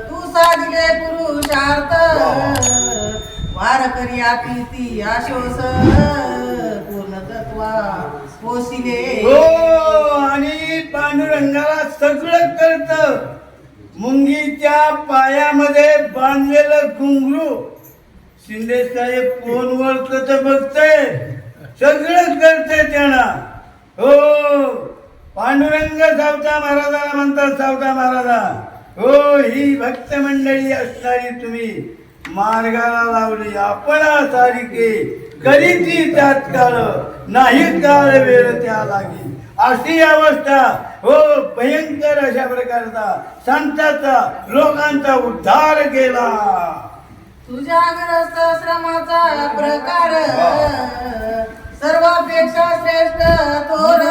तू साधिले पुरुषार्थ वार करी आपली आशोस पूर्णतत्वा पोसिले. हो, आणि पांडुरंगाला सगळं कळतं. मुंगीच्या पायामध्ये बांधलेलं घुंगरू शिंदे साहेब कोण ओळखत बघतय, सगळं कळतंय त्यांना. हो, पांडुरंग सावता महाराजाला म्हणतात सावता महाराजा. हो, ही भक्त मंडळी असणारी तुम्ही मार्गाला लावली आपण सारिके कधी ती तात्काळ नाही काळ वेळ त्या लागी. अशी अवस्था हो, भयंकर अशा प्रकारचा संतांचा लोकांचा उद्धार केला. तुझ्या ग्रस्त श्रमाचा प्रकार सर्वापेक्षा श्रेष्ठ थोर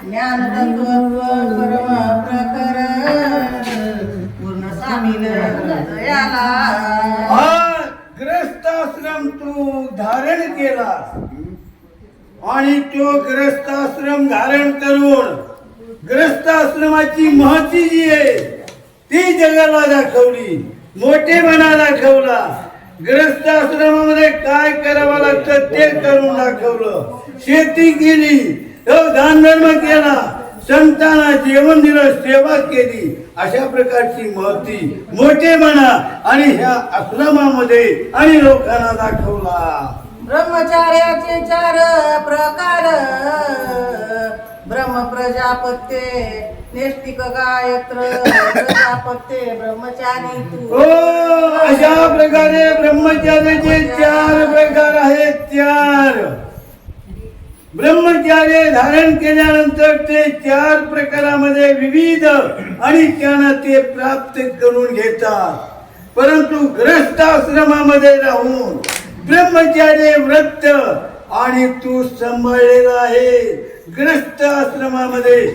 ज्ञान तत्व परम प्रखर पूर्ण सामील दयाला. हा ग्रस्ताश्रम तू धारण केला आणि तो ग्रस्ताश्रम धारण करून ग्रस्ताश्रमाची महती जी आहे ती जगाला दाखवली, मोठेपणा दाखवला. ग्रस्ताश्रमामध्ये काय करावं लागतं ते करून दाखवलं. शेती केली, दान धर्म केला, संतांना जेवण दिलं, सेवा केली. अशा प्रकारची महती मोठेपणा आणि ह्या आश्रमामध्ये आणि लोकांना दाखवला. ब्रह्मचार्याचे 4 प्रकार ब्रह्म प्रजापत्ये नैष्टिक गायत्र प्रजापत्ये ब्रह्मचारी तू. हो, अशा प्रकारे ब्रह्मचार्याचे 4 प्रकार आहेत. 4 ब्रह्मचार्य धारण केल्यानंतर ते 4 प्रकारामध्ये विविध आणि त्यांना ते प्राप्त करून घेतात. परंतु ग्रस्ताश्रमामध्ये राहून ब्रह्मचार्य व्रत आणि तू सांभाळलेला आहे. ग्रस्त आश्रमामध्ये